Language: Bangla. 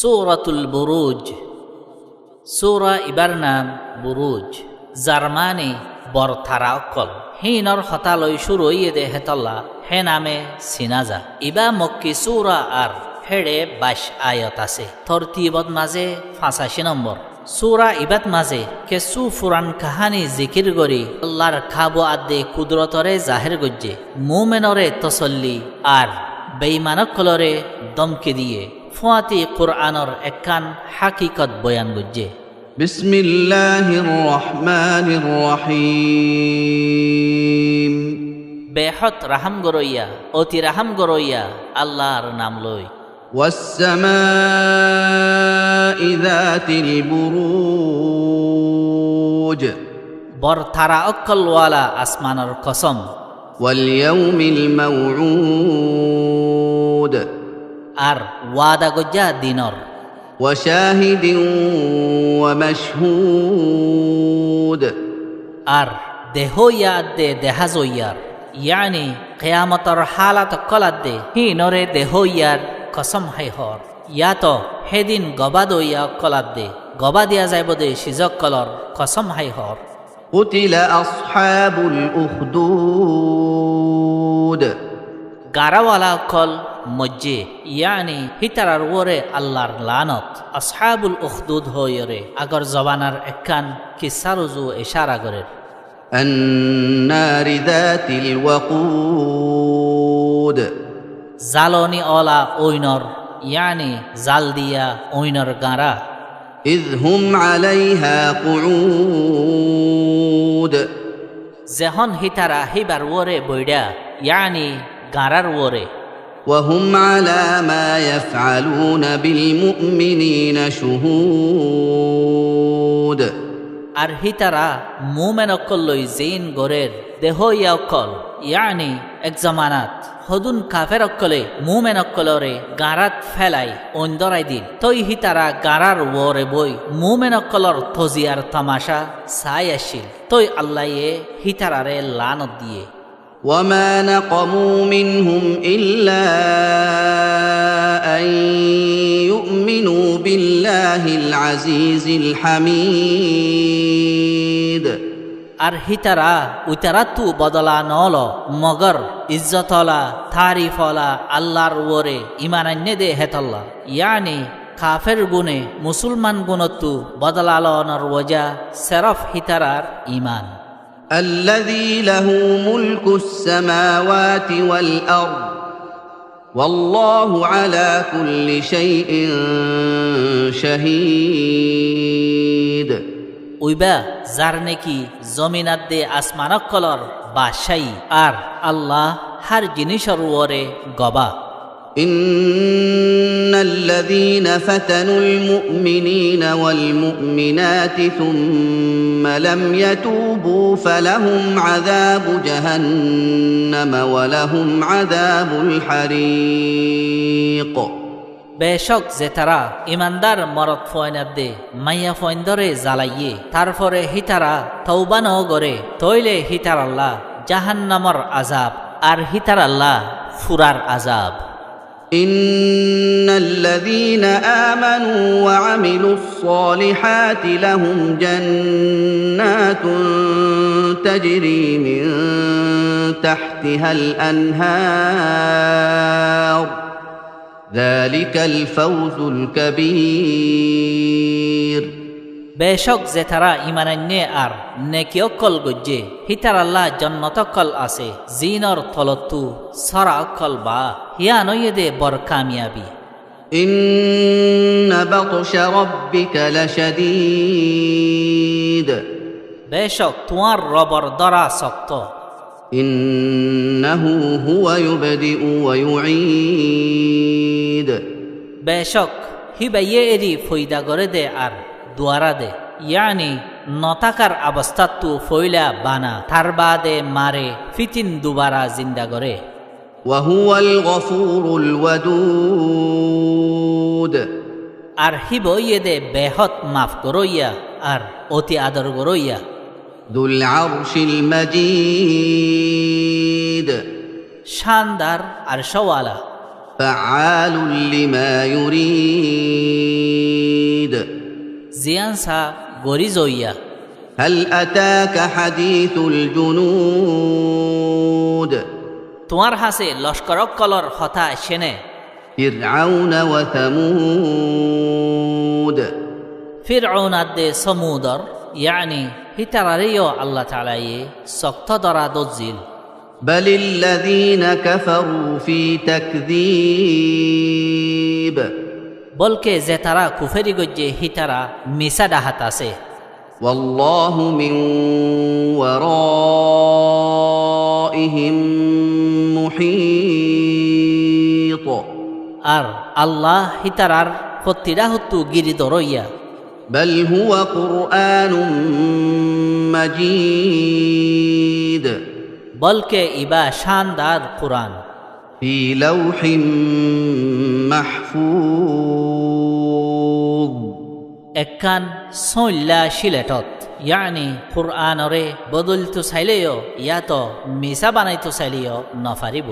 সূরাতুল বুরুজ। সূরা ইবার নাম বুরুজ, যার মানে বরথারা অকল। হিনর হতালই শুরু দে হেতল্লা হে নামে সিনাজা। ইবা মক্কি সূরা আর হেড়ে 22 আয়ত আছে। তরতিবত মাঝে 85 নম্বর। সূরা ইবাত মাঝে কেসু ফুরান কাহানি জিকির করি আল্লাহর খাবো আদে কুদরতরে জাহের গজ্জে মুমেনরে তসল্লি আর বেঈমানকলরে দমকে দিয়ে ফুয়াতি কুরআনর একখান হাকিকত বয়ান গজ্জে। বিসমিল্লাহির রহমানির রহিম। বেহত রাহাম গরইয়া, অতি রাহাম গরইয়া আল্লাহর নাম লই। ওয়াস-সামাই যাতিল বুরুজ, বরথারা অক্কলওয়ালা আসমানর কসম। ওয়াল ইয়াউমিল মাউউদ, আর ওয়াদা গজ্জা দিনর। ওয়া শাহিদিন ওয়া মাশহুদ, আর দেহ ইয়াদে দেহা জইয়ার, ইয়ানি কিয়ামতর হালাত কলাদে হি নরে দেহ ইয়ার কসম হাই হর। ইয়াত হেদিন গবা দইয়া কলাদে গবা দিয়া যাইব দে সিজক কলর কসম হাই হর। কুতিলা আসহাবুল উখদুদ, গারাওয়ালা কল মজ্জে, ইয়ানি হিতারার ওরে আল্লাহর লানত। আসহাবুল উখদুদ হইরে আগর জবানার একখান কিসা রুজু ইশারা করের। আন-নারি যাতিল ওয়াকুদ, জালনি অলা ওইনর, ইয়ানি জাল দিয়া ওইনর গাঁরা। ইয হুম আলাইহা কুউদ, যেহন হিতারা হিবার ওরে বইডা, ইয়ানি গাঁরার ওরে। ওয়া হুম আলা মা ইয়াফআলুনা বিল মুমিনিনা শুহুদ, আর হিতারা মুমেন অকল লই জেইন গরের দেহ ইয়া অকল, ইয়ানি এক জমানাত হদুন কাফের অকলে মুমেন অকলরে গাঁরাত ফেলাই অন্দরাই দিল। তই হিতারা গাঁরার ওরে বই মুমেন অকলর থজিয়ার তামাশা চাই আসিল। তই আল্লাহে হিতারারে লানত দিয়ে। ওয়ামা নাকামু মিনহুম ইল্লা আন ইউমিনু বিল্লাহিল আজিজিল হামিদ, আর হিতারা উতারাতু বদলা নল মগর ইজ্জতলা তারিফলা আল্লাহর ওরে ইমানান্যে দে হেতল্লা। ইয়ানি কাফের গুণে মুসলমান গুণতু বদলালনর ওজা সেরফ হিতারার ইমান। الذي له ملك السماوات والأرض والله على كل شيء شهيد, উইবা যার নেকি জমিনাত দে আসমানক কলর বাদশাহী আর আল্লাহ হার জিনিসর ওরে গবা। إن الذين فتنوا المؤمنين والمؤمنات ثم لم يتوبوا فلهم عذاب جهنم ولهم عذاب الحريق। বেশক যে তারা ইমানদার মরদ ফয়নাব দে মাইয়া ফয়ন্দরে জ্বালাইয়ে তারপরে হিতারা তওবা ন করে তইলে হিতার আল্লাহ জাহান্নামর আজাব আর হিতার আল্লাহ ফুরার আজাব। إن الذين آمنوا وعملوا الصالحات لهم جنات تجري من تحتها الأنهار ذلك الفوز الكبير। বেশক যে তারা ইমানান্যে আর নেকি অকল গজ্জে হিতার আল্লাহ জন্নত অকল আছে জিনর তলতু সরা অকল বা হিয়া নইয়ে দে বর কামিয়াবি। إن بطش ربك لشديد, বেশক তোমার রবর দরা শক্ত। إنه هو يبدئ ويعيد, বেশক হিবাইয়ে এরি ফৈদা করে দে আর দুয়ারা দে, ইয়ানি নতাকার অবস্থা তু ফইলা বানা তার বাদে মারে ফিতিন দুবারা জিন্দা করে। وهو الغفور الودود, আর হিবইয়ে দে বেহত মাফ করইয়া আর অতি আদর করইয়া। ذو العرش المجيد, শানদার আর সওয়ালা। فعال لما يريد জিয়ান সা গরি জইয়া هل أتاك حديث الجنود তোমার হাসে লস্করকলর হতা সেনে فرعون وثمود ফিরআউন আদে সমুদর ইয়ানি হিতারারিও আল্লাহ তাআলায়ে শক্ত দরা দজিল بل الذين كفروا في تكذيب বলকে যে তারা কুফেরি গজ্জে হিতারা মিসা ডাহাত আছে والله من ورائهم محيط আর আল্লাহ হিতারার প্রতিটা হত্তু গিরি দরইয়া بل هو قرآن مجيد বলকে ইবা শানদার কুরআন في لوح محفوظ একখান সইল্লা শিলেটত ইয়ানি কুরআনরে বদলতো চাইলেও ইয়া তো মিছা বানাইতো চাইলেও নফারিব